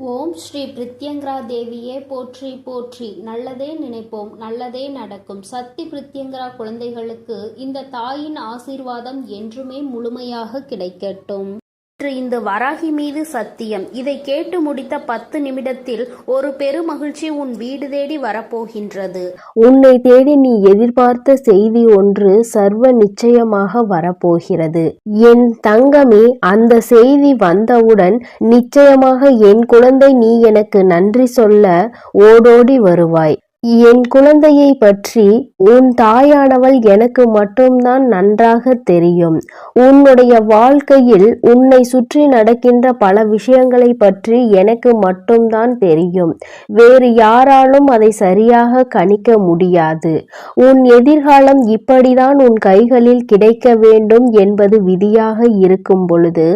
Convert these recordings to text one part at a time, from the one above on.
ஓம் ஸ்ரீ பிரித்யங்கரா தேவியே போற்றி போற்றி. நல்லதே நினைப்போம், நல்லதே நடக்கும். சக்தி பிரித்யங்கரா குழந்தைகளுக்கு இந்த தாயின் ஆசீர்வாதம் என்றுமே முழுமையாக கிடைக்கட்டும். இந்த வராகி மீது சத்தியம். இதை கேட்டு முடித்த 10 நிமிடத்தில் ஒரு பெருமகிழ்ச்சி உன் வீடு தேடி வரப்போகின்றது. உன்னை தேடி நீ எதிர்பார்த்த செய்தி ஒன்று சர்வ நிச்சயமாக வரப்போகிறது. என் தங்கமே, அந்த செய்தி வந்தவுடன் நிச்சயமாக என் குழந்தை நீ எனக்கு நன்றி சொல்ல ஓடோடி வருவாய். என் குழந்தையை பற்றி உன் தாயானவள் எனக்கு மட்டும்தான் நன்றாக தெரியும். உன்னுடைய வாழ்க்கையில் உன்னை சுற்றி நடக்கின்ற பல விஷயங்களை பற்றி எனக்கு மட்டும்தான் தெரியும். வேறு யாராலும் அதை சரியாக கணிக்க முடியாது. உன் எதிர்காலம் இப்படிதான் உன் கைகளில் கிடைக்க வேண்டும் என்பது விதியாக இருக்கும் பொழுது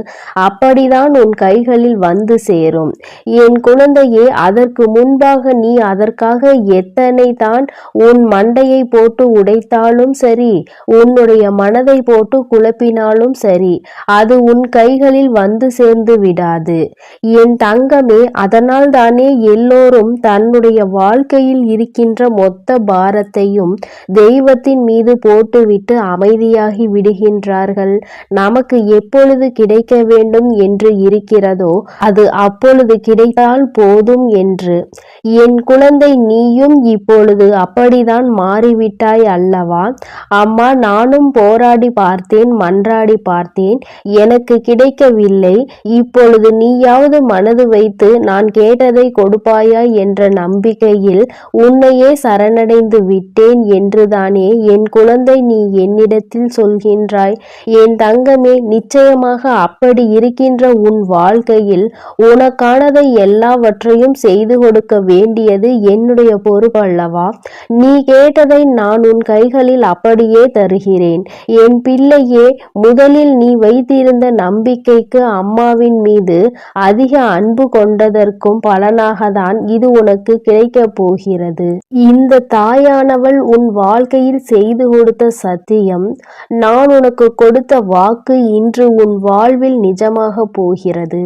அப்படிதான் உன் கைகளில் வந்து சேரும். என் குழந்தையே, அதற்கு முன்பாக நீ அதற்காக எத்தனை தான் உன் மண்டையை போட்டு உடைத்தாலும் சரி, உன்னுடைய மனதை போட்டு குழப்பினாலும் சரி, அது உன் கைகளில் வந்து சேர்ந்து விடாது என் தங்கமே. அதனால் தானே எல்லோரும் தன்னுடைய வாழ்க்கையில் இருக்கின்ற மொத்த பாரத்தையும் தெய்வத்தின் மீது போட்டுவிட்டு அமைதியாகி விடுகின்றார்கள். நமக்கு எப்பொழுது கிடைக்க வேண்டும் என்று இருக்கிறதோ அது அப்பொழுது கிடைத்தால் போதும் என்று. என் குழந்தை, நீயும் இப்பொழுது அப்படிதான் மாறிவிட்டாய் அல்லவா? அம்மா, நானும் போராடி பார்த்தேன், மன்றாடி பார்த்தேன், எனக்கு கிடைக்கவில்லை. இப்பொழுது நீயாவது மனது வைத்து நான் கேட்டதை கொடுப்பாயா என்ற நம்பிக்கையில் உன்னையே சரணடைந்து விட்டேன் என்றுதானே என் குழந்தை நீ என்னிடத்தில் சொல்கின்றாய். என் தங்கமே, நிச்சயமாக அப்படி இருக்கின்ற உன் வாழ்க்கையில் உனக்கானதை எல்லாவற்றையும் செய்து கொடுக்க வேண்டியது என்னுடைய பொறுப்பல்லவா? நீ கேட்டதை நான் உன் கைகளில் அப்படியே தருகிறேன். என் பிள்ளையே, முதலில் நீ வைத்திருந்த நம்பிக்கைக்கு அம்மாவின் மீது அதிக அன்பு கொண்டதற்கும் பலனாக தான் இது உனக்கு கிடைக்கப் போகிறது. இந்த தாயானவள் உன் வாழ்க்கையில் செய்து கொடுத்த சத்தியம், நான் உனக்கு கொடுத்த வாக்கு இன்று உன் வாழ்வில் நிஜமாக போகிறது.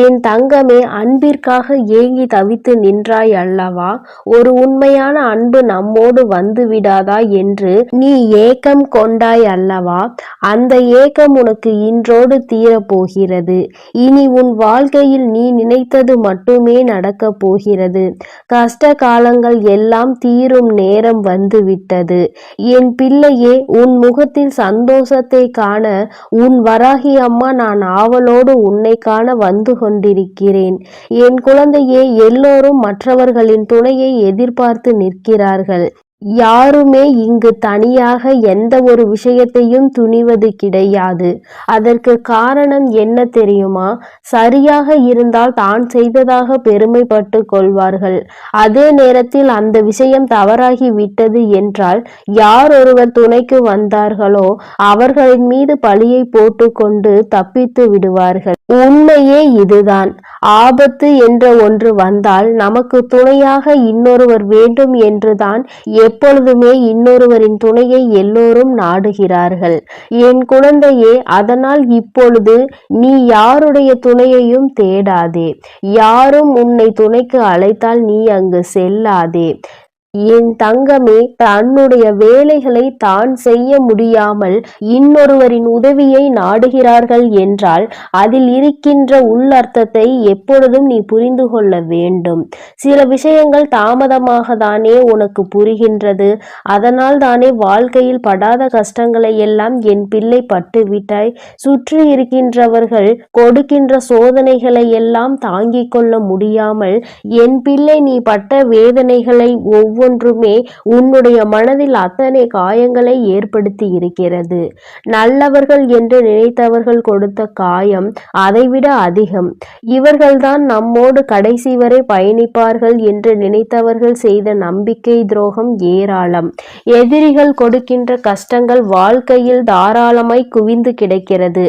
என் தங்கமே, அன்பிற்காக ஏங்கி தவித்து நின்றாய் அல்லவா? ஒரு உண்மையான அன்பு நம்மோடு வந்து விடாதா என்று நீ ஏக்கம் கொண்டாய் அல்லவா? அந்த ஏக்கம் உனக்கு இன்றோடு தீரப்போகிறது. இனி உன் வாழ்க்கையில் நீ நினைத்தது மட்டுமே நடக்கப் போகிறது. கஷ்ட காலங்கள் எல்லாம் தீரும் நேரம் வந்துவிட்டது. என் பிள்ளையே, உன் முகத்தில் சந்தோஷத்தை காண உன் வராகி அம்மா நான் ஆவலோடு உன்னை காண வந்து கொண்டிருக்கிறேன். என் குழந்தையே, எல்லோரும் மற்றவர்களின் துணையை எதிர்பார்த்து நிற்கிறார்கள். யாருமே இங்கு தனியாக எந்த ஒரு விஷயத்தையும் துணிவது கிடையாது. அதற்கு காரணம் என்ன தெரியுமா? சரியாக இருந்தால் தான் செய்ததாக பெருமைப்பட்டு கொள்வார்கள். அதே நேரத்தில் அந்த விஷயம் தவறாகி விட்டது என்றால் யார் ஒருவர் துணைக்கு வந்தார்களோ அவர்களின் மீது பழியை போட்டுக்கொண்டு தப்பித்து விடுவார்கள். உண்மையே இதுதான். ஆபத்து என்ற ஒன்று வந்தால் நமக்கு துணையாக இன்னொருவர் வேண்டும் என்றுதான் எப்பொழுதுமே இன்னொருவரின் துணையை எல்லோரும் நாடுகிறார்கள். என் குழந்தையே, அதனால் இப்பொழுது நீ யாருடைய துணையையும் தேடாதே. யாரும் உன்னை துணைக்கு அழைத்தால் நீ அங்கு செல்லாதே. என் தங்கமே, தன்னுடைய வேலைகளை தான் செய்ய முடியாமல் இன்னொருவரின் உதவியை நாடுகிறார்கள் என்றால் அதில் இருக்கின்ற உள்ளர்த்தத்தை எப்பொழுதும் நீ புரிந்து கொள்ள வேண்டும். சில விஷயங்கள் தாமதமாக தானே உனக்கு புரிகின்றது. அதனால் தானே வாழ்க்கையில் படாத கஷ்டங்களை எல்லாம் என் பிள்ளை பட்டுவிட்டாய். சுற்றி இருக்கின்றவர்கள் கொடுக்கின்ற சோதனைகளை எல்லாம் தாங்கிக் கொள்ள முடியாமல் என் பிள்ளை நீ பட்ட வேதனைகளை ஒன்றுமே உன்னுடைய மனதில் அத்தனை காயங்களை ஏற்படுத்தி இருக்கிறது. நல்லவர்கள் என்று நினைத்தவர்கள் கொடுத்த காயம் அதைவிட அதிகம். இவர்கள்தான் நம்மோடு கடைசி வரை பயணிப்பார்கள் என்று நினைத்தவர்கள் செய்த நம்பிக்கை துரோகம் ஏராளம். எதிரிகள் கொடுக்கின்ற கஷ்டங்கள் வாழ்க்கையில் தாராளமாய் குவிந்து கிடக்கிறது.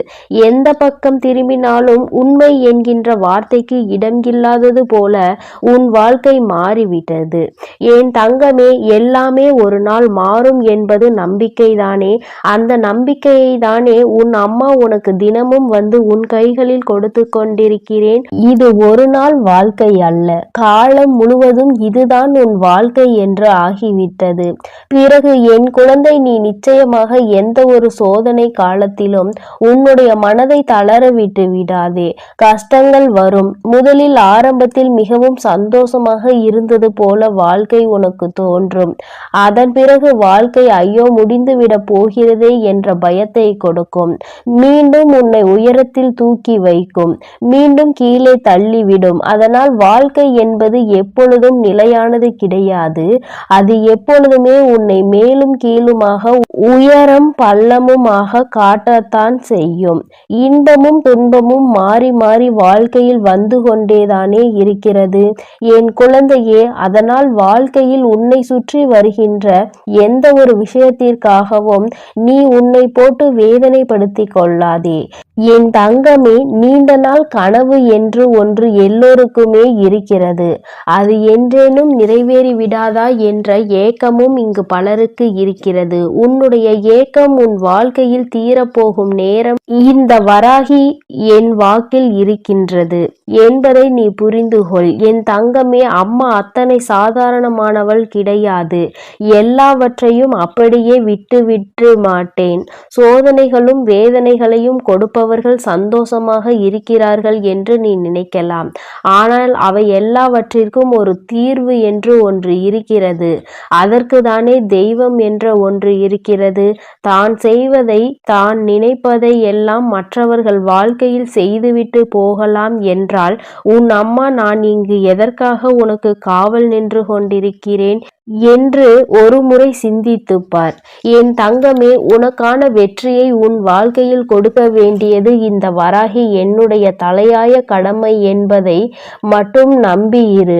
எந்த பக்கம் திரும்பினாலும் உண்மை என்கின்ற வார்த்தைக்கு இடம் இல்லாதது போல உன் வாழ்க்கை மாறிவிட்டது. என் தங்கமே, எல்லாமே ஒரு நாள் மாறும் என்பது நம்பிக்கைதானே? அந்த நம்பிக்கையை தானே உன் அம்மா உனக்கு தினமும் வந்து உன் கைகளில் கொடுத்து கொண்டிருக்கிறேன். இது ஒரு நாள் வாழ்க்கை அல்ல, காலம் முழுவதும் இதுதான் உன் வாழ்க்கை என்று ஆகிவிட்டது. பிறகு என் குழந்தை, நீ நிச்சயமாக எந்த ஒரு சோதனை காலத்திலும் உன்னுடைய மனதை தளர விட்டு விடாதே. கஷ்டங்கள் வரும். முதலில் ஆரம்பத்தில் மிகவும் சந்தோஷமாக இருந்தது போல வாழ்க்கை உனக்கு தோன்றும். அதன் பிறகு வாழ்க்கை ஐயோ முடிந்துவிட போகிறதே என்ற பயத்தை கொடுக்கும். மீண்டும் உன்னை உயரத்தில் தூக்கி வைக்கும், மீண்டும் கீழே தள்ளிவிடும். அதனால் வாழ்க்கை என்பது எப்பொழுதும் நிலையானது கிடையாது. அது எப்பொழுதுமே உன்னை மேலும் கீழுமாக, உயரம் பள்ளமுமாக காட்டத்தான் செய்யும். இன்பமும் துன்பமும் மாறி மாறி வாழ்க்கையில் வந்து கொண்டேதானே இருக்கிறது என் குழந்தையே. அதனால் வாழ்க்கையில் உன்னை சுற்றி வருகின்ற எந்த ஒரு விஷயத்திற்காகவும் நீ உன்னை போட்டு வேதனைப்படுத்திக் கொள்ளாதே என் தங்கமே. நீண்ட நாள் கனவு என்று ஒன்று எல்லோருக்குமே இருக்கிறது. அது என்றேனும் நிறைவேறி விடாதா என்ற ஏக்கமும் இங்கு பலருக்கு இருக்கிறது. உன்னுடைய ஏக்கம் உன் வாழ்க்கையில் தீரப்போகும் நேரம் இந்த வராகி என் வாக்கில் இருக்கின்றது என்பதை நீ புரிந்து கொள் என் தங்கமே. அம்மா அத்தனை சாதாரணமானவள் கிடையாது. எல்லாவற்றையும் அப்படியே விட்டு மாட்டேன். சோதனைகளும் வேதனைகளையும் கொடுப்பவர்கள் சந்தோஷமாக இருக்கிறார்கள் என்று நீ நினைக்கலாம். ஆனால் அவை எல்லாவற்றிற்கும் ஒரு தீர்வு என்று ஒன்று இருக்கிறது. அதற்கு தானே தெய்வம் என்ற ஒன்று இருக்கிறது. தான் செய்வதை, தான் நினைப்பதை எல்லாம் மற்றவர்கள் வாழ்க்கையில் செய்துவிட்டு போகலாம் என்றால் உன் அம்மா நான் இங்கு எதற்காக உனக்கு காவல் நின்று கொண்டிருக்கிறேன் என்று ஒரு முறை சிந்தித்துப் பார் என் தங்கமே. உனக்கான வெற்றியை உன் வாழ்க்கையில் கொடுக்க வேண்டியது இந்த வராகி என்னுடைய தலையாய கடமை என்பதை மட்டும் நம்பியிரு.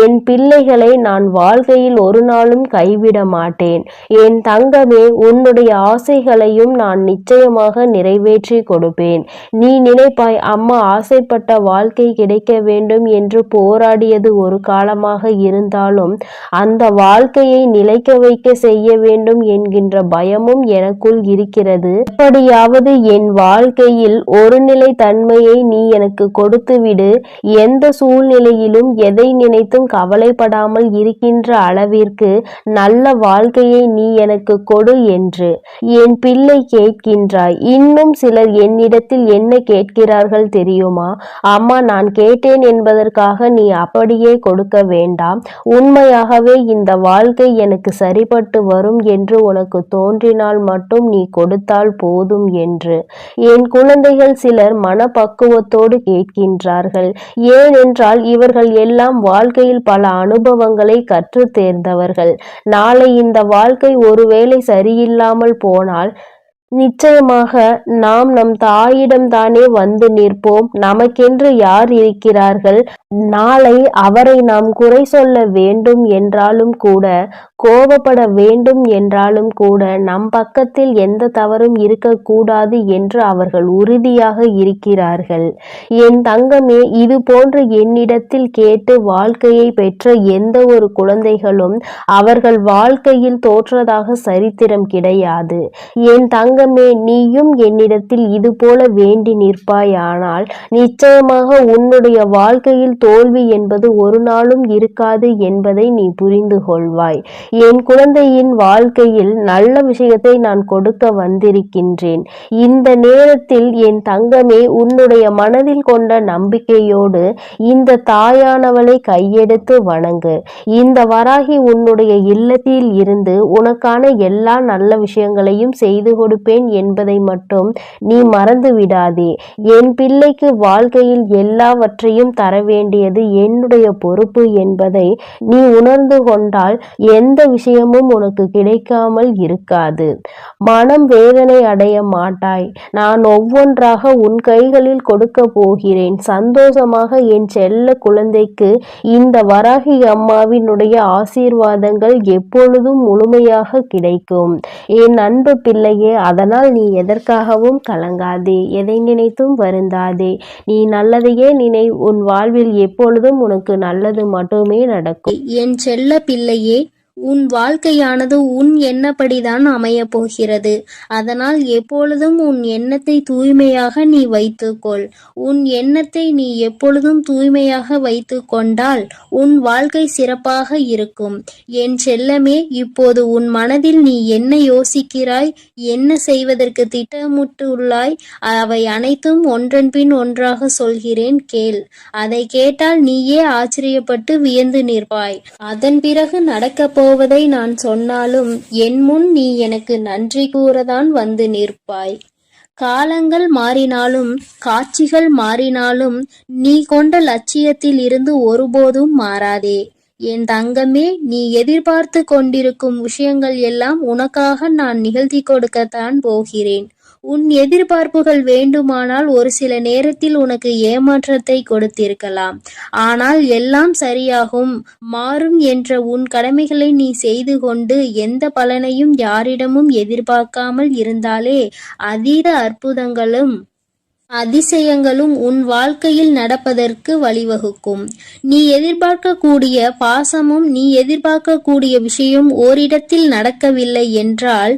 என் பிள்ளைகளை நான் வாழ்க்கையில் ஒரு நாளும் கைவிட மாட்டேன் என் தங்கமே. உன்னுடைய ஆசைகளையும் நான் நிச்சயமாக நிறைவேற்றி கொடுப்பேன். நீ நினைப்பாய், அம்மா ஆசைப்பட்ட வாழ்க்கை கிடைக்க வேண்டும் என்று போராடியது ஒரு காலமாக இருந்தாலும் அந்த வாழ்க்கையை நிலைக்க வைக்க செய்ய வேண்டும் என்கின்ற பயமும் எனக்குள் இருக்கிறது. எப்படியாவது என் வாழ்க்கையில் ஒரு நிலை தன்மையை நீ எனக்கு கொடுத்துவிடு. எந்த சூழ்நிலையிலும் எதை நினைத்தும் கவலைப்படாமல் இருக்கின்ற அளவிற்கு நல்ல வாழ்க்கையை நீ எனக்கு கொடு என்று என் பிள்ளை கேட்கின்றாய். இன்னும் சிலர் என்னிடத்தில் என்ன கேட்கிறார்கள் தெரியுமா? அம்மா, நான் கேட்டேன் என்பதற்காக நீ அப்படியே கொடுக்க வேண்டாம். உண்மையாகவே இந்த வாழ்க்கை எனக்கு சரிபட்டு வரும் என்று உனக்கு தோன்றினால் மட்டும் நீ கொடுத்தால் போதும் என்று என் குழந்தைகள் சிலர் மனப்பக்குவத்தோடு கேட்கின்றார்கள். ஏனென்றால் இவர்கள் எல்லாம் வாழ்க்கையில் பல அனுபவங்களை கற்று தேர்ந்தவர்கள். நாளை இந்த வாழ்க்கை ஒருவேளை சரியில்லாமல் போனால் நிச்சயமாக நாம் நம் தாயிடம் தானே வந்து நிற்போம். நமக்கென்று யார் இருக்கிறார்கள்? நாளை அவரை நாம் குறை சொல்ல வேண்டும் என்றாலும் கூட, கோபப்பட வேண்டும் என்றாலும் கூட நம் பக்கத்தில் எந்த தவறும் இருக்கக்கூடாது என்று அவர்கள் உறுதியாக இருக்கிறார்கள். என் தங்கமே, இது போன்று என்னிடத்தில் கேட்டு வாழ்க்கையை பெற்ற எந்த ஒரு குழந்தைகளும் அவர்கள் வாழ்க்கையில் தோற்றதாக சரித்திரம் கிடையாது. என் தங்கமே, நீயும் என்னிடத்தில் இது போல வேண்டி நிற்பாயானால் நிச்சயமாக உன்னுடைய வாழ்க்கையில் தோல்வி என்பது ஒரு நாளும் இருக்காது என்பதை நீ புரிந்து கொள்வாய். என் குழந்தையின் வாழ்க்கையில் நல்ல விஷயத்தை நான் கொடுக்க வந்திருக்கின்றேன். இந்த நேரத்தில் என் தங்கமே, உன்னுடைய மனதில் கொண்ட நம்பிக்கையோடு இந்த தாயானவளை கையெடுத்து வணங்கு. இந்த வராகி உன்னுடைய இல்லத்தில் இருந்து உனக்கான எல்லா நல்ல விஷயங்களையும் செய்து கொடுப்பேன் என்பதை மட்டும் நீ மறந்து விடாதே. என் பிள்ளைக்கு வாழ்க்கையில் எல்லாவற்றையும் தர வேண்டியது என்னுடைய பொறுப்பு என்பதை நீ உணர்ந்து கொண்டால் எந்த விஷயமும் உனக்கு கிடைக்காமல் இருக்காது. மனம் வேதனை அடைய மாட்டாய். நான் ஒவ்வொன்றாக உன் கைகளில் கொடுக்க போகிறேன். சந்தோஷமாக என் செல்ல குழந்தைக்கு இந்த வராகி அம்மாவினுடைய ஆசீர்வாதங்கள் எப்பொழுதும் முழுமையாக கிடைக்கும் என் அன்பு பிள்ளையே. அதனால் நீ எதற்காகவும் கலங்காதே, எதை நினைத்தும் வருந்தாதே. நீ நல்லதையே நினை. உன் வாழ்வில் எப்பொழுதும் உனக்கு நல்லது மட்டுமே நடக்கும் என் செல்ல பிள்ளையே. உன் வாழ்க்கையானது உன் எண்ணப்படிதான் அமையப் போகிறது. அதனால் எப்பொழுதும் உன் எண்ணத்தை தூய்மையாக நீ வைத்துக்கொள். உன் எண்ணத்தை நீ எப்பொழுதும் தூய்மையாக வைத்து கொண்டால் உன் வாழ்க்கை சிறப்பாக இருக்கும். என் செல்லமே, இப்போது உன் மனதில் நீ என்ன யோசிக்கிறாய், என்ன செய்வதற்கு திட்டமிட்டுள்ளாய், அவை அனைத்தும் ஒன்றன் பின் ஒன்றாக சொல்கிறேன், கேள். அதை கேட்டால் நீயே ஆச்சரியப்பட்டு வியந்து நிற்பாய். அதன் பிறகு நடக்கப் போவதை நான் சொன்னாலும் என் முன் நீ எனக்கு நன்றி கூறதான் வந்து நிற்பாய். காலங்கள் மாறினாலும் காட்சிகள் மாறினாலும் நீ கொண்ட லட்சியத்தில் இருந்து ஒருபோதும் மாறாதே. என் தங்கமே, நீ எதிர்பார்த்து கொண்டிருக்கும் விஷயங்கள் எல்லாம் உனக்காக நான் நிகழ்த்தி கொடுக்கத்தான் போகிறேன். உன் எதிர்பார்ப்புகள் வேண்டுமானால் ஒரு சில நேரத்தில் உனக்கு ஏமாற்றத்தை கொடுத்திருக்கலாம். ஆனால் எல்லாம் சரியாகும், மாறும் என்ற உன் கடமைகளை நீ செய்து கொண்டு எந்த பலனையும் யாரிடமும் எதிர்பார்க்காமல் இருந்தாலே அதீத அற்புதங்களும் அதிசயங்களும் உன் வாழ்க்கையில் நடப்பதற்கு வழிவகுக்கும். நீ எதிர்பார்க்கக்கூடிய பாசமும் நீ எதிர்பார்க்கக்கூடிய விஷயம் ஓரிடத்தில் நடக்கவில்லை என்றால்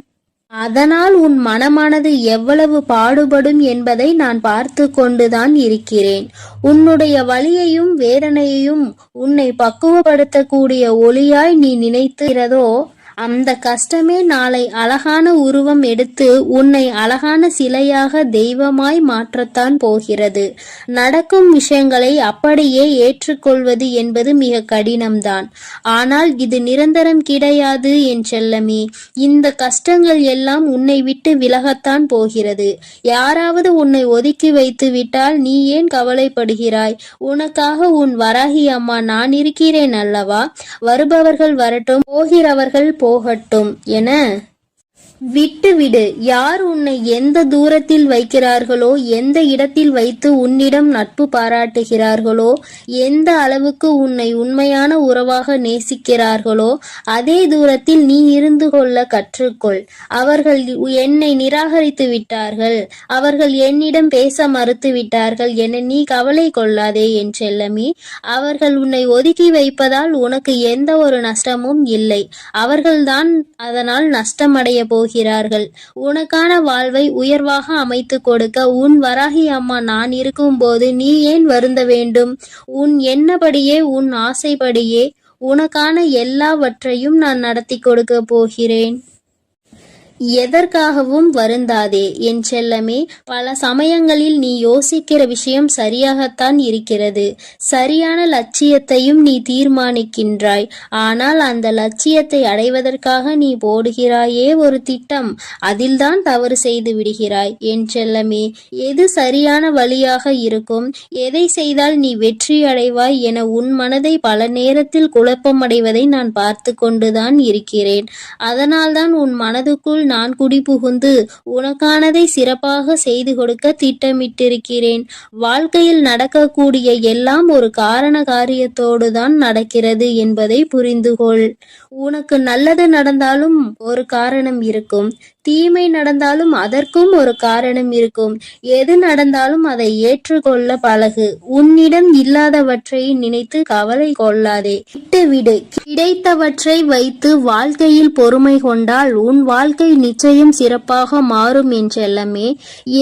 அதனால் உன் மனமானது எவ்வளவு பாடுபடும் என்பதை நான் பார்த்து கொண்டுதான் இருக்கிறேன். உன்னுடைய வலியையும் வேதனையையும் உன்னை பக்குவப்படுத்தக்கூடிய ஒளியாய் நீ நினைக்கிறதோ அந்த கஷ்டமே நாளை அழகான உருவம் எடுத்து உன்னை அழகான சிலையாக தெய்வமாய் மாற்றத்தான் போகிறது. நடக்கும் விஷயங்களை அப்படியே ஏற்றுக்கொள்வது என்பது மிக கடினம்தான். ஆனால் இது நிரந்தரம் கிடையாது என் செல்லமே. இந்த கஷ்டங்கள் எல்லாம் உன்னை விட்டு விலகத்தான் போகிறது. யாராவது உன்னை ஒதுக்கி வைத்து விட்டால் நீ ஏன் கவலைப்படுகிறாய்? உனக்காக உன் வராகி அம்மா நான் இருக்கிறேன் அல்லவா? வருபவர்கள் வரட்டும், போகிறவர்கள் போகட்டும் என விட்டுவிடு. யார் உன்னை எந்த தூரத்தில் வைக்கிறார்களோ, எந்த இடத்தில் வைத்து உன்னிடம் நட்பு பாராட்டுகிறார்களோ, எந்த அளவுக்கு உன்னை உண்மையான உறவாக நேசிக்கிறார்களோ அதே தூரத்தில் நீ இருந்து கொள்ள கற்றுக்கொள். அவர்கள் என்னை நிராகரித்து விட்டார்கள், அவர்கள் என்னிடம் பேச மறுத்து விட்டார்கள் என நீ கவலை கொள்ளாதே என் செல்லமே. அவர்கள் உன்னை ஒதுக்கி வைப்பதால் உனக்கு எந்த ஒரு நஷ்டமும் இல்லை. அவர்கள்தான் அதனால் நஷ்டமடைய போகிறார்கள். உனக்கான வாழ்வை உயர்வாக அமைத்து கொடுக்க உன் வராகி அம்மா நான் இருக்கும்போது நீ ஏன் வருந்த வேண்டும்? உன் எண்ணப்படியே உன் ஆசைப்படியே உனக்கான எல்லாவற்றையும் நான் நடத்தி கொடுக்க போகிறேன். எதற்காகவும் வருந்தாதே என் செல்லமே. பல சமயங்களில் நீ யோசிக்கிற விஷயம் சரியாகத்தான் இருக்கிறது. சரியான லட்சியத்தையும் நீ தீர்மானிக்கின்றாய். ஆனால் அந்த லட்சியத்தை அடைவதற்காக நீ போடுகிறாயே ஒரு திட்டம், அதில்தான் தவறு செய்து விடுகிறாய் என் செல்லமே. எது சரியான வழியாக இருக்கும், எதை செய்தால் நீ வெற்றி அடைவாய் என உன் மனதை பல நேரத்தில் குழப்பமடைவதை நான் பார்த்து கொண்டுதான் இருக்கிறேன். அதனால்தான் உன் மனதுக்குள் நான் குடிபுகுந்து உனக்கானதை சிறப்பாக செய்து கொடுக்க திட்டமிட்டிருக்கிறேன். வாழ்க்கையில் நடக்கக்கூடிய எல்லாம் ஒரு காரண காரியத்தோடு தான் நடக்கிறது என்பதை புரிந்துகொள். உனக்கு நல்லது நடந்தாலும் ஒரு காரணம் இருக்கும், தீமை நடந்தாலும் அதற்கும் ஒரு காரணம் இருக்கும். எது நடந்தாலும் அதை ஏற்றுக்கொள்ள பழகு. உன்னிடம் இல்லாதவற்றை நினைத்து கவலை கொள்ளாதே, விட்டுவிடு. கிடைத்தவற்றை வைத்து வாழ்க்கையில் பொறுமை கொண்டால் உன் வாழ்க்கை நிச்சயம் சிறப்பாக மாறும் என் செல்லமே.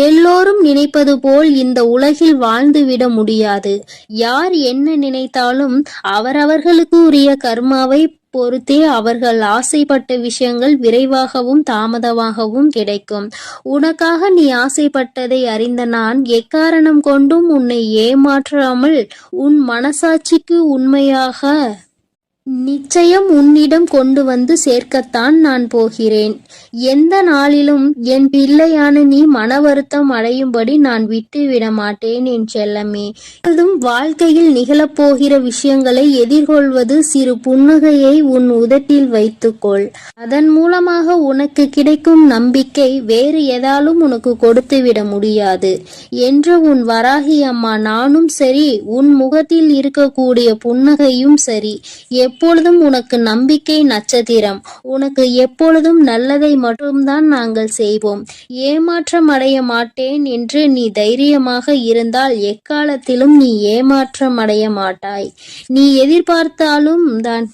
எல்லோரும் நினைப்பது போல் இந்த உலகில் வாழ்ந்துவிட முடியாது. யார் என்ன நினைத்தாலும் அவரவர்களுக்கு உரிய கர்மாவை பொறுத்தே அவர்கள் ஆசைப்பட்ட விஷயங்கள் விரைவாகவும் தாமதமாகவும் கிடைக்கும். உனக்காக நீ ஆசைப்பட்டதை அறிந்த நான் எக்காரணம் கொண்டும் உன்னை ஏமாற்றாமல் உன் மனசாட்சிக்கு உண்மையாக நிச்சயம் உன்னிடம் கொண்டு வந்து சேர்க்கத்தான் நான் போகிறேன். எந்த நாளிலும் என் பிள்ளையான நீ மன வருத்தம் அடையும்படி நான் விட்டுவிட மாட்டேன் என் செல்லமே. வாழ்க்கையில் நிகழப்போகிற விஷயங்களை எதிர்கொள்வது சிறு புன்னகையை உன் உதட்டில் வைத்துக்கொள். அதன் மூலமாக உனக்கு கிடைக்கும் நம்பிக்கை வேறு எதாலும் உனக்கு கொடுத்துவிட முடியாது என்று உன் வராகி அம்மா நானும் சரி, உன் முகத்தில் இருக்கக்கூடிய புன்னகையும் சரி, எப்பொழுதும் உனக்கு நம்பிக்கை நட்சத்திரம். உனக்கு எப்பொழுதும் நல்லதை மட்டும்தான் நாங்கள் செய்வோம். ஏமாற்றம் அடைய மாட்டேன் என்று நீ தைரியமாக இருந்தால் எக்காலத்திலும் நீ ஏமாற்றம் அடைய மாட்டாய். நீ எதிர்பார்த்தாலும் தான்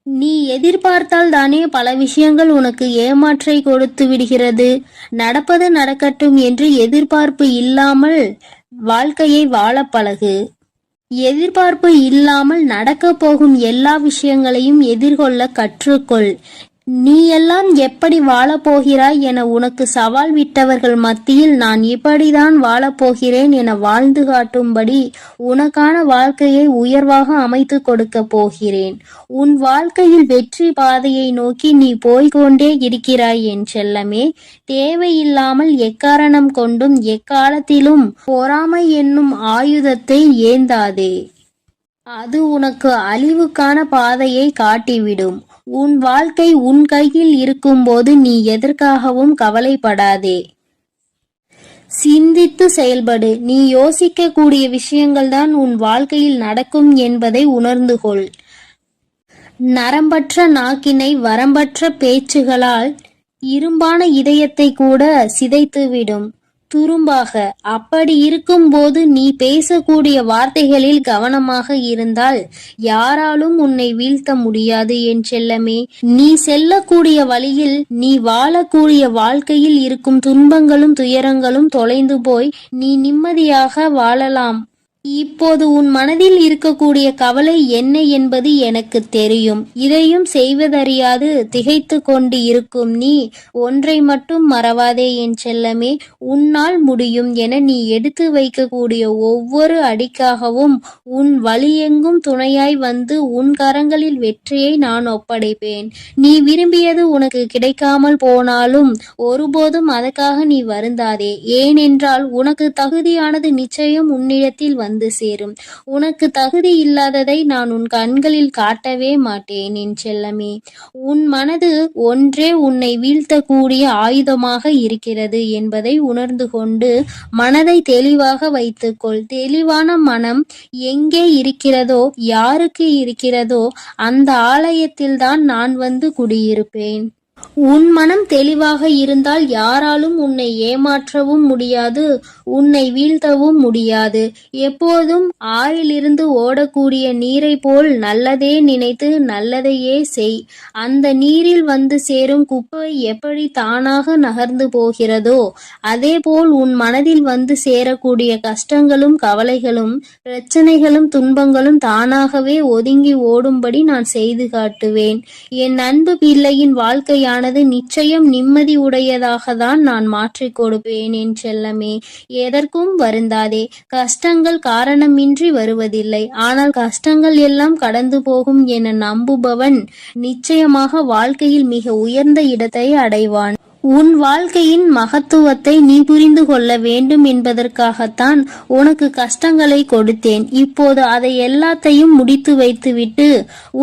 நீ எதிர்பார்த்தால் தானே பல விஷயங்கள் உனக்கு ஏமாற்றை கொடுத்து விடுகிறது. நடப்பது நடக்கட்டும் என்று எதிர்பார்ப்பு இல்லாமல் வாழ்க்கையை வாழ பழகு. எதிர்பார்ப்பு இல்லாமல் நடக்கப் போகும் எல்லா விஷயங்களையும் எதிர்கொள்ள கற்றுக்கொள். நீ எல்லாம் எப்படி வாழப்போகிறாய் என உனக்கு சவால் விட்டவர்கள் மத்தியில் நான் இப்படிதான் வாழப்போகிறேன் என வாழ்ந்து காட்டும்படி உனக்கான வாழ்க்கையை உயர்வாக அமைத்து கொடுக்க போகிறேன். உன் வாழ்க்கையில் வெற்றி பாதையை நோக்கி நீ போய்கொண்டே இருக்கிறாய் என் செல்லமே. தேவையில்லாமல் எக்காரணம் கொண்டும் எக்காலத்திலும் பொறாமை என்னும் ஆயுதத்தை ஏந்தாதே. அது உனக்கு அழிவுக்கான பாதையை காட்டிவிடும். உன் வாழ்க்கை உன் கையில் இருக்கும்போது நீ எதற்காகவும் கவலைப்படாதே. சிந்தித்து செயல்படு. நீ யோசிக்கக்கூடிய விஷயங்கள்தான் உன் வாழ்க்கையில் நடக்கும் என்பதை உணர்ந்து கொள். நரம்பற்ற நாக்கினை வரம்பற்ற பேச்சுகளால் இரும்பான இதயத்தை கூட சிதைத்துவிடும் துரும்பாக. அப்படி இருக்கும்போது நீ பேசக்கூடிய வார்த்தைகளில் கவனமாக இருந்தால் யாராலும் உன்னை வீழ்த்த முடியாது என் செல்லமே. நீ செல்லக்கூடிய வழியில், நீ வாழக்கூடிய வாழ்க்கையில் இருக்கும் துன்பங்களும் துயரங்களும் தொலைந்து போய் நீ நிம்மதியாக வாழலாம். இப்போது உன் மனதில் இருக்கக்கூடிய கவலை என்ன என்பது எனக்கு தெரியும். இதையும் செய்வதறியாது திகைத்து கொண்டு இருக்கும் நீ ஒன்றை மட்டும் மறவாதே என் செல்லமே. உன்னால் முடியும் என நீ எடுத்து வைக்கக்கூடிய ஒவ்வொரு அடிக்காகவும் உன் வழியெங்கும் துணையாய் வந்து உன் கரங்களில் வெற்றியை நான் ஒப்படைப்பேன். நீ விரும்பியது உனக்கு கிடைக்காமல் போனாலும் ஒருபோதும் அதற்காக நீ வருந்தாதே. ஏனென்றால் உனக்கு தகுதியானது நிச்சயம் உன்னிடத்தில் வந்து சேரும். உனக்கு தகுதி இல்லாததை நான் உன் கண்களில் காட்டவே மாட்டேன் என் செல்லமே. உன் மனது ஒன்றே உன்னை வீழ்த்தக்கூடிய ஆயுதமாக இருக்கிறது என்பதை உணர்ந்து கொண்டு மனதை தெளிவாக வைத்துக்கொள். தெளிவான மனம் எங்கே இருக்கிறதோ, யாருக்கு இருக்கிறதோ அந்த ஆலயத்தில்தான் நான் வந்து குடியிருப்பேன். உன் மனம் தெளிவாக இருந்தால் யாராலும் உன்னை ஏமாற்றவும் முடியாது, உன்னை வீழ்த்தவும் முடியாது. எப்போதும் ஆறிலிருந்து ஓடக்கூடிய நீரை போல் நல்லதே நினைத்து நல்லதையே செய். அந்த நீரில் வந்து சேரும் குப்பை எப்படி தானாக நகர்ந்து போகிறதோ அதேபோல் உன் மனதில் வந்து சேரக்கூடிய கஷ்டங்களும் கவலைகளும் பிரச்சனைகளும் துன்பங்களும் தானாகவே ஒதுங்கி ஓடும்படி நான் செய்து காட்டுவேன். என் அன்பு பிள்ளையின் வாழ்க்கையான நிச்சயம் நிம்மதி உடையதாக தான் நான் மாற்றிக் கொடுப்பேன் என் செல்லமே. எதற்கும் வருந்தாதே. கஷ்டங்கள் காரணமின்றி வருவதில்லை. ஆனால் கஷ்டங்கள் எல்லாம் கடந்து போகும் என நம்புபவன் நிச்சயமாக வாழ்க்கையில் மிக உயர்ந்த இடத்தை அடைவான். உன் வாழ்க்கையின் மகத்துவத்தை நீ புரிந்து கொள்ள வேண்டும் என்பதற்காகத்தான் உனக்கு கஷ்டங்களை கொடுத்தேன். இப்போது அதை எல்லாத்தையும் முடித்து வைத்துவிட்டு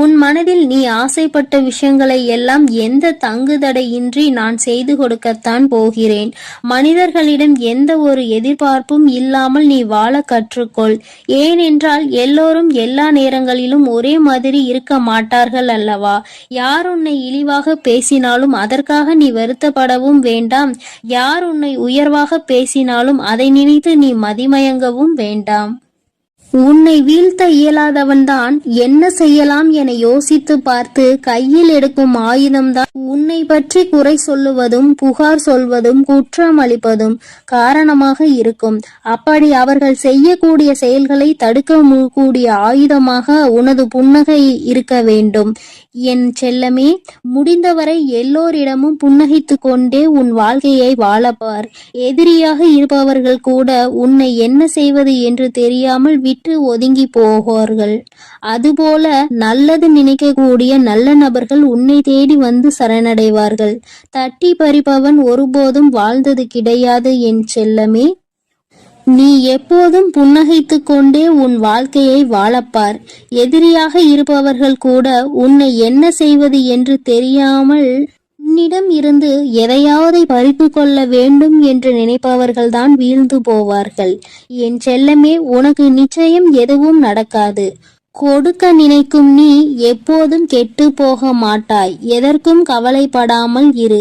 உன் மனதில் நீ ஆசைப்பட்ட விஷயங்களை எல்லாம் எந்த தங்குதடையின்றி நான் செய்து கொடுக்கத்தான் போகிறேன். மனிதர்களிடம் எந்த ஒரு எதிர்பார்ப்பும் இல்லாமல் நீ வாழ கற்றுக்கொள். ஏனென்றால் எல்லோரும் எல்லா நேரங்களிலும் ஒரே மாதிரி இருக்க மாட்டார்கள் அல்லவா? யார் உன்னை இழிவாக பேசினாலும் அதற்காக நீ வருத்தப்பட வேண்டாம். யார் உன்னை உயர்வாக பேசினாலும் அதை நினைத்து நீ மதிமயங்கவும் வேண்டாம். உன்னை வீழ்த்த இயலாதவன்தான் என்ன செய்யலாம் என யோசித்து பார்த்து கையில் எடுக்கும் ஆயுதம்தான் உன்னை பற்றி குறை சொல்லுவதும் புகார் சொல்வதும் குற்றம் அளிப்பதும் காரணமாக இருக்கும். அப்படி அவர்கள் செய்யக்கூடிய செயல்களை தடுக்க கூடிய ஆயுதமாக உனது புன்னகை இருக்க வேண்டும் என் செல்லமே. முடிந்தவரை எல்லோரிடமும் புன்னகைத்து கொண்டே உன் வாழ்க்கையை வாழப்பார். எதிரியாக இருப்பவர்கள் கூட உன்னை என்ன செய்வது என்று தெரியாமல் விட்டு ஒதுங்கி போவார்கள். அதுபோல நல்லது நினைக்கக்கூடிய நல்ல நபர்கள் உன்னை தேடி வந்து சரணடைவார்கள். தட்டி பறிப்பவன் ஒருபோதும் வாழ்ந்தது கிடையாது என் செல்லமே. நீ எப்போதும் புன்னகைத்து கொண்டே உன் வாழ்க்கையை வாழப்பார். எதிரியாக இருப்பவர்கள் கூட உன்னை என்ன செய்வது என்று தெரியாமல் உன்னிடம் இருந்து எதையாவது பறித்து கொள்ள வேண்டும் என்று நினைப்பவர்கள்தான் வீழ்ந்து போவார்கள். என் செல்லமே, உனக்கு நிச்சயம் எதுவும் நடக்காது. கொடுக்க நினைக்கும் நீ எப்போதும் கெட்டு போக மாட்டாய். எதற்கும் கவலைப்படாமல் இரு.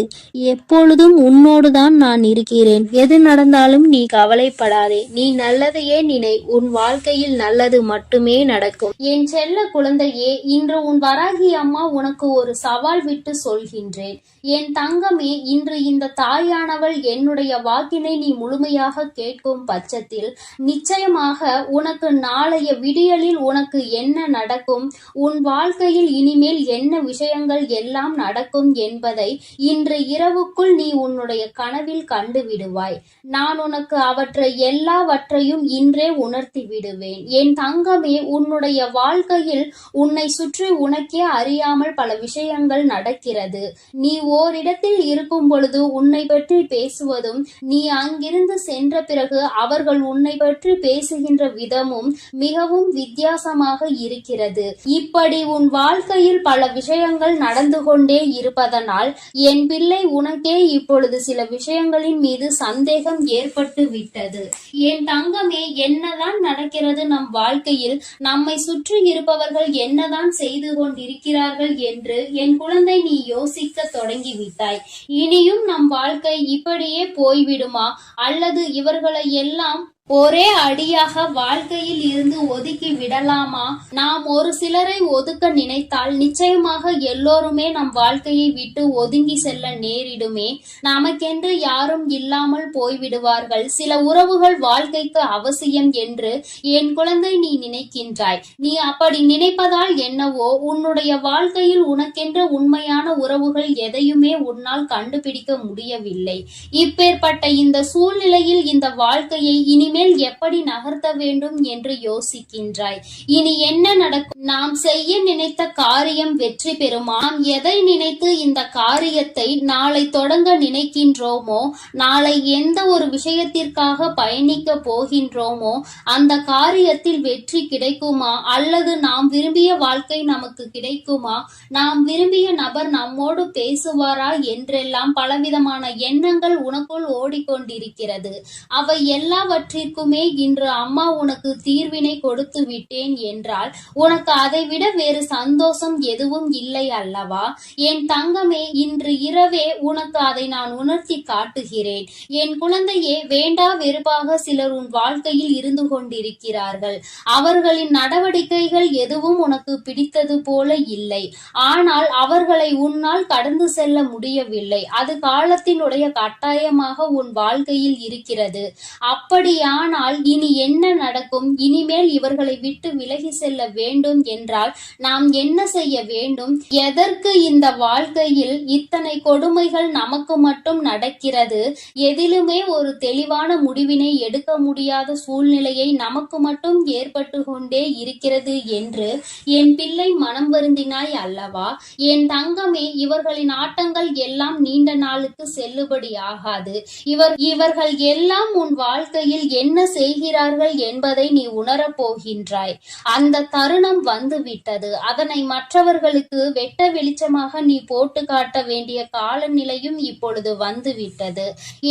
எப்பொழுதும் உன்னோடுதான் நான் இருக்கிறேன். எது நடந்தாலும் நீ கவலைப்படாதே. நீ நல்லதையே நினை. உன் வாழ்க்கையில் நல்லது மட்டுமே நடக்கும். என் செல்ல குழந்தையே, இன்று உன் வராகி அம்மா உனக்கு ஒரு சவால் விட்டு சொல்கின்றேன். என் தங்கமே, இன்று இந்த தாயானவள் என்னுடைய வாக்கினை நீ முழுமையாக கேட்கும் பட்சத்தில் நிச்சயமாக உனக்கு நாளைய விடியலில் உனக்கு என்ன நடக்கும், உன் வாழ்க்கையில் இனிமேல் என்ன விஷயங்கள் எல்லாம் நடக்கும் என்பதை இன்று இரவுக்குள் நீ உன்னுடைய கனவில் கண்டு விடுவாய். நான் உனக்கு அவற்றை எல்லாவற்றையும் இன்றே உணர்த்தி விடுவேன். என் தங்கமே, உன்னுடைய வாழ்க்கையில் உன்னை சுற்றி உனக்கே அறியாமல் பல விஷயங்கள் நடக்கிறது. நீ ஓரிடத்தில் இருக்கும் பொழுது உன்னை பற்றி பேசுவதும், நீ அங்கிருந்து சென்ற பிறகு அவர்கள் உன்னை பற்றி பேசுகின்ற விதமும் மிகவும் வித்தியாசமாக இருக்கிறது. இப்படி உன் வாழ்க்கையில் பல விஷயங்கள் நடந்து கொண்டே இருப்பதனால் என் பிள்ளை உனக்கே இப்பொழுது சில விஷயங்களின் மீது சந்தேகம் ஏற்பட்டு விட்டது. என் தங்கமே, என்னதான் நடக்கிறது நம் வாழ்க்கையில், நம்மை சுற்றி இருப்பவர்கள் என்னதான் செய்து கொண்டிருக்கிறார்கள் என்று என் குழந்தை நீ யோசிக்க தொடங்கிவிட்டாய். இனியும் நம் வாழ்க்கை இப்படியே போய்விடுமா, அல்லது இவர்களை எல்லாம் ஒரே அடியாக வாழ்க்கையில் இருந்து ஒதுக்கி விடலாமா? நாம் ஒரு சிலரை ஒதுக்க நினைத்தால் நிச்சயமாக எல்லோருமே நம் வாழ்க்கையை விட்டு ஒதுங்கி செல்ல நேரிடுமே. நமக்கென்று யாரும் இல்லாமல் போய்விடுவார்கள். சில உறவுகள் வாழ்க்கைக்கு அவசியம் என்று என் குழந்தை நீ நினைக்கின்றாய். நீ அப்படி நினைப்பதால் என்னவோ, உன்னுடைய வாழ்க்கையில் உனக்கென்று உண்மையான உறவுகள் எதையுமே உன்னால் கண்டுபிடிக்க முடியவில்லை. இப்பேற்பட்ட இந்த சூழ்நிலையில் இந்த வாழ்க்கையை இனிமேல் எப்படி நகர்த்த வேண்டும் என்று யோசிக்கின்றாய். இனி என்ன நடக்கும்? நாம் செய்ய நினைத்த காரியம் வெற்றி பெறுமா? நாம் எதை நினைத்து இந்த காரியத்தை நாளை தொடங்க நினைக்கின்றோமோ, நாளை எந்த ஒரு விஷயத்திற்காக பயணிக்க போகின்றோமோ அந்த காரியத்தில் வெற்றி கிடைக்குமா, அல்லது நாம் விரும்பிய வாழ்க்கை நமக்கு கிடைக்குமா, நாம் விரும்பிய நபர் நம்மோடு பேசுவாரா என்றெல்லாம் பலவிதமான எண்ணங்கள் உனக்குள் ஓடிக்கொண்டிருக்கிறது. அவை எல்லாவற்றிற்குமே இன்று அம்மா உனக்கு தீர்வினை கொடுத்து விட்டேன் என்றால் உனக்கு அதை விட வேறு சந்தோஷம் எதுவும் இல்லை அல்லவா? என் தங்கமே, இன்று இரவே உனக்கு அதை நான் உணர்த்தி காட்டுகிறேன். என் குழந்தையே, வேண்டா வெறுப்பாக சிலர் உன் வாழ்க்கையில் இருந்து கொண்டிருக்கிறார்கள். அவர்களின் நடவடிக்கைகள் எதுவும் உனக்கு பிடித்தது போல இல்லை. ஆனால் அவர்களை உன்னால் கடந்து செல்ல முடியவில்லை. அது காலத்தினுடைய கட்டாயமாக உன் வாழ்க்கையில் இருக்கிறது. அப்படியானால் இனி என்ன நடக்கும்? இனிமேல் இவர்களை விட்டு விலகி செல்ல வேண்டும் என்றால் நாம் என்ன செய்ய வேண்டும்? எதற்கு இந்த வாழ்க்கையில் இத்தனை கொடுமைகள் நமக்கு மட்டும் நடக்கிறது? எதிலுமே ஒரு தெளிவான முடிவினை எடுக்க முடியாத சூழ்நிலையை நமக்கு மட்டும் ஏற்பட்டு கொண்டே இருக்கிறது என்று என் பிள்ளை மனம் வருந்தினாய் அல்லவா? என் தங்கமே, இவர்களின் ஆட்டங்கள் எல்லாம் நீண்ட நாளுக்கு செல்லுபடி ஆகாது. இவர்கள் எல்லாம் உன் வாழ்க்கையில் என்ன செய்கிறார்கள் என்பதை நீ உணரப் போகின்றாய். அந்த தருணம் வந்து விட்டது. அதனை மற்றவர்களுக்கு வெட்ட வெளிச்சமாக நீ போட்டு காட்ட வேண்டிய காலநிலையும் இப்பொழுது வந்து விட்டது.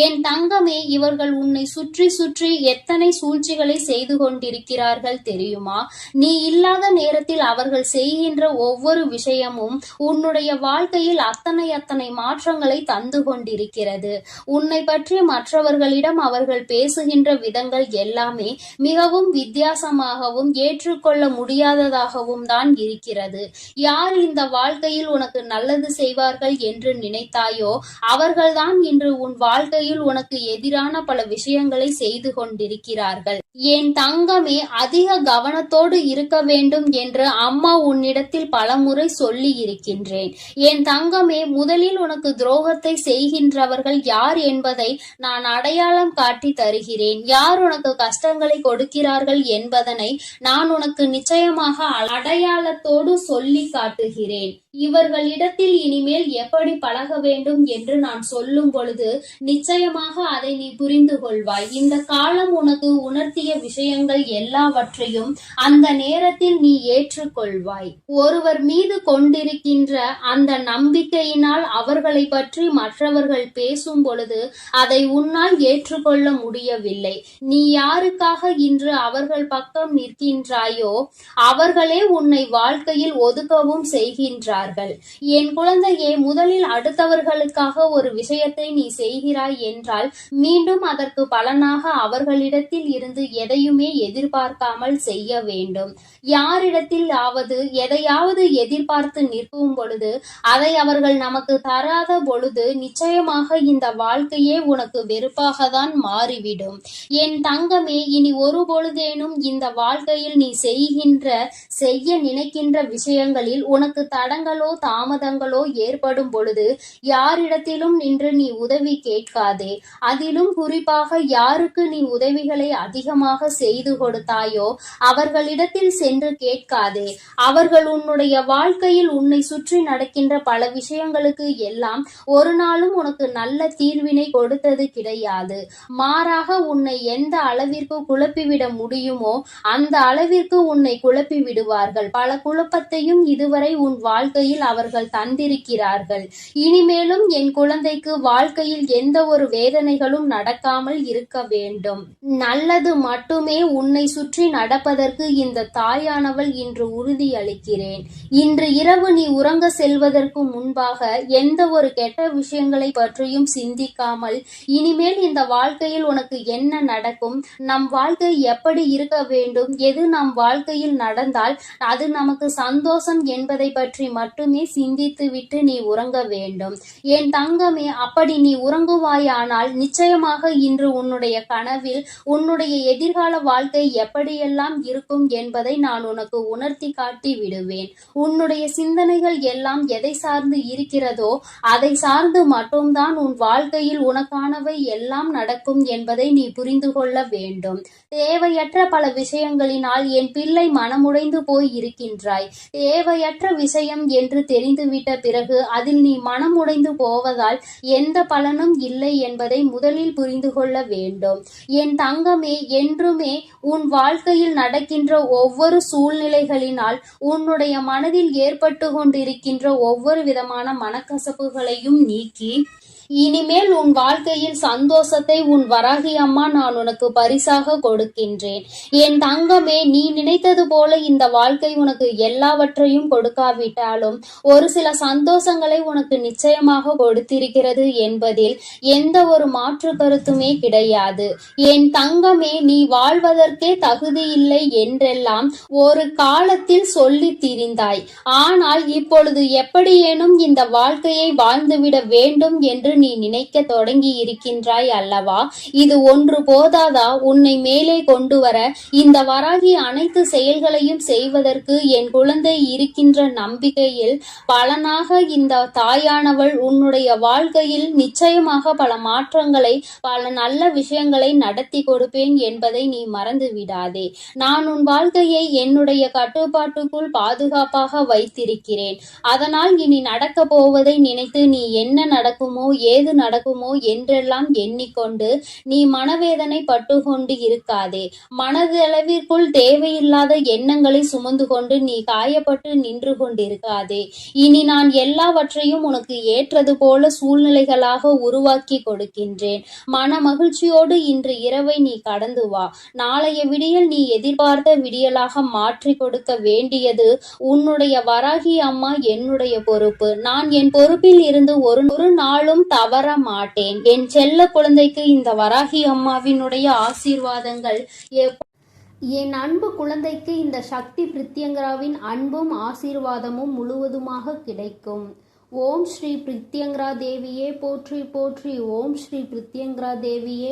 என் தங்கமே, இவர்கள் உன்னை சுற்றி சுற்றி எத்தனை சூழ்ச்சிகளை செய்து கொண்டிருக்கிறார்கள் தெரியுமா? நீ இல்லாத நேரத்தில் அவர்கள் செய்கின்ற ஒவ்வொரு விஷயமும் உன்னுடைய வாழ்க்கையில் அத்தனை மாற்றங்களை தந்து கொண்டிருக்கிறது. உன்னை பற்றி மற்றவர்களிடம் அவர்கள் பேசுகின்ற விதங்கள் எல்லாமே மிகவும் வித்தியாசமாகவும் ஏற்றுக்கொள்ள முடியாததாகவும் தான் இருக்கிறது. யார் இந்த வாழ்க்கையில் உனக்கு நல்லது செய்வார்கள் என்று நினைத்தாயோ அவர்கள்தான் இன்று உன் வாழ்க்கையில் உனக்கு எதிரான பல விஷயங்களை செய்து கொண்டிருக்கிறார்கள். என் தங்கமே, அதிக கவனத்தோடு இருக்க வேண்டும் என்று அம்மா உன்னிடத்தில் பலமுறை சொல்லி இருக்கின்றேன். என் தங்கமே, முதலில் உனக்கு துரோகத்தை செய்கின்றவர்கள் யார் என்பதை நான் அடையாளம் காட்டி தருகிறேன். யார் உனக்கு கஷ்டங்களை கொடுக்கிறார்கள் என்பதனை நான் உனக்கு நிச்சயமாக அடையாளத்தோடு சொல்லி காட்டுகிறேன். இவர்களிடத்தில் இனிமேல் எப்படி பழக வேண்டும் என்று நான் சொல்லும் பொழுது நிச்சயமாக அதை நீ புரிந்து கொள்வாய். இந்த காலம் உனக்கு உணர்த்திய விஷயங்கள் எல்லாவற்றையும் அந்த நேரத்தில் நீ ஏற்றுக்கொள்வாய். ஒருவர் மீது கொண்டிருக்கின்ற அந்த நம்பிக்கையினால் அவர்களை பற்றி மற்றவர்கள் பேசும் பொழுது அதை உன்னால் ஏற்றுக்கொள்ள முடியவில்லை. நீ யாருக்காக இன்று அவர்கள் பக்கம் நிற்கின்றாயோ அவர்களே உன்னை வாழ்க்கையில் ஒதுக்கவும் செய்கின்றார்கள். என் குழந்தையே, முதலில் அடுத்தவர்களுக்காக ஒரு விஷயத்தை நீ செய்கிறாய் என்றால் மீண்டும் அதற்கு பலனாக அவர்களிடத்தில் இருந்து எதையுமே எதிர்பார்க்காமல் செய்ய வேண்டும். யாரிடத்தில் எதையாவது எதிர்பார்த்து நிற்கும் பொழுது அதை அவர்கள் நமக்கு தராத பொழுது நிச்சயமாக இந்த வாழ்க்கையே உனக்கு வெறுப்பாகத்தான் மாறிவிடும். என் தங்கமே, இனி ஒரு பொழுதேனும் இந்த வாழ்க்கையில் நீ செய்ய நினைக்கின்ற விஷயங்களில் உனக்கு தடங்களோ தாமதங்களோ ஏற்படும் பொழுது யாரிடத்திலும் நின்று நீ உதவி கேட்காதே. அதிலும் குறிப்பாக யாருக்கு நீ உதவிகளை அதிகமாக செய்து கொடுத்தாயோ அவர்களிடத்தில் சென்று கேட்காதே. அவர்கள் உன்னுடைய வாழ்க்கையில் உன்னை சுற்றி நடக்கின்ற பல விஷயங்களுக்கு எல்லாம் ஒரு நாளும் உனக்கு நல்ல தீர்வினை கொடுத்தது கிடையாது. மாறாக உன்னை எந்த அளவிற்கு குழப்பிவிட முடியுமோ அந்த அளவிற்கு உன்னை குழப்பி விடுவார்கள். பல குழப்பத்தையும் இதுவரை உன் வாழ்க்கையில் அவர்கள் தந்திருக்கிறார்கள். இனிமேலும் என் குழந்தைக்கு வாழ்க்கையில் எந்த ஒரு வேதனைகளும் நடக்காமல் இருக்க வேண்டும். நல்லது மட்டுமே உன்னை சுற்றி நடப்பதற்கு இந்த தாயானவள் இன்று உறுதியளிக்கிறேன். இன்று இரவு நீ உறங்க செல்வதற்கு முன்பாக எந்த ஒரு கெட்ட விஷயங்களை பற்றியும் சிந்திக்காமல் இனிமேல் இந்த வாழ்க்கையில் உனக்கு என்ன நடக்கும், நம் வாழ்க்கை எப்படி இருக்க வேண்டும், எது நம் வாழ்க்கையில் நடந்தால் அது நமக்கு சந்தோஷம் என்பதை பற்றி மட்டுமே சிந்தித்து விட்டு நீ உறங்க வேண்டும். என் தங்கமே, அப்படி நீ உறங்குவாயானால் நிச்சயமாக இன்று உன்னுடைய கனவில் உன்னுடைய எதிர்கால வாழ்க்கை எப்படியெல்லாம் இருக்கும் என்பதை நான் உனக்கு உணர்த்தி காட்டி விடுவேன். உன்னுடைய சிந்தனைகள் எல்லாம் எதை சார்ந்து இருக்கிறதோ அதை சார்ந்து மட்டும்தான் உன் வாழ்க்கையில் உனக்கானவை எல்லாம் நடக்கும் என்பதை நீ புரிந்து கொள்ள வேண்டும். தேவையற்ற பல விஷயங்களினால் என் பிள்ளை மனமுடைந்து போய் இருக்கின்றாய். தேவையற்ற விஷயம் என்று தெரிந்துவிட்ட பிறகு அதில் நீ மனமுடைந்து போவதால் எந்த பலனும் இல்லை என்பதை முதலில் புரிந்து கொள்ள வேண்டும். என் தங்கமே, என்றுமே உன் வாழ்க்கையில் நடக்கின்ற ஒவ்வொரு சூழ்நிலைகளினால் உன்னுடைய மனதில் ஏற்பட்டு கொண்டிருக்கின்ற ஒவ்வொரு விதமான மனக்கசப்புகளையும் நீக்கி இனிமேல் உன் வாழ்க்கையில் சந்தோஷத்தை உன் வராகி அம்மா நான் உனக்கு பரிசாக கொடுக்கின்றேன். என் தங்கமே, நீ நினைத்தது போல இந்த வாழ்க்கை உனக்கு எல்லாவற்றையும் கொடுக்காவிட்டாலும் ஒரு சில சந்தோஷங்களை உனக்கு நிச்சயமாக கொடுத்திருக்கிறது என்பதில் எந்த ஒரு மாற்று கருத்துமே கிடையாது. என் தங்கமே, நீ வாழ்வதற்கே தகுதி இல்லை என்றெல்லாம் ஒரு காலத்தில் சொல்லி திரிந்தாய். ஆனால் இப்பொழுது எப்படியேனும் இந்த வாழ்க்கையை வாழ்ந்துவிட வேண்டும் என்று நீ நினைக்க தொடங்கி இருக்கின்றாய் அல்லவா? இது ஒன்று போதாதா உன்னை மேலே கொண்டு வர? இந்த வராகி அனைத்து செயல்களையும் செய்வதற்கு என் குழந்தை இருக்கின்ற நம்பிக்கையில் பலனாக இந்த தாயானவள் உன்னுடைய வாழ்க்கையில் நிச்சயமாக பல மாற்றங்களை, பல நல்ல விஷயங்களை நடத்தி கொடுப்பேன் என்பதை நீ மறந்து விடாதே. நான் உன் வாழ்க்கையை என்னுடைய கட்டுப்பாட்டுக்குள் பாதுகாப்பாக வைத்திருக்கிறேன். அதனால் இனி நடக்க போவதை நினைத்து நீ என்ன நடக்குமோ ஏது நடக்குமோ என்றெல்லாம் எண்ணிக்கொண்டு நீ மனவேதனை பட்டு கொண்டு இருக்காதே. மனதளவிற்குள் தேவையில்லாத எண்ணங்களை சுமந்து கொண்டு நீ காயப்பட்டு நின்று கொண்டிருக்காதே. இனி நான் எல்லாவற்றையும் உனக்கு ஏற்றது போல சூழ்நிலைகளாக உருவாக்கி கொடுக்கின்றேன். மன மகிழ்ச்சியோடு இன்று இரவை நீ கடந்து வா. நாளைய விடியல் நீ எதிர்பார்த்த விடியலாக மாற்றி கொடுக்க வேண்டியது உன்னுடைய வராகி அம்மா என்னுடைய பொறுப்பு. நான் என் பொறுப்பில் இருந்து ஒரு நாளும் தவற மாட்டேன். என் செல்ல குழந்தைக்கு இந்த வராகி அம்மாவினுடைய ஆசீர்வாதங்கள் என் அன்பு குழந்தைக்கு இந்த சக்தி பிரித்யங்கராவின் அன்பும் ஆசீர்வாதமும் முழுவதுமாக கிடைக்கும். ஓம் ஸ்ரீ பிரித்யங்கரா தேவியே போற்றி போற்றி. ஓம் ஸ்ரீ பிரித்யங்கரா தேவியே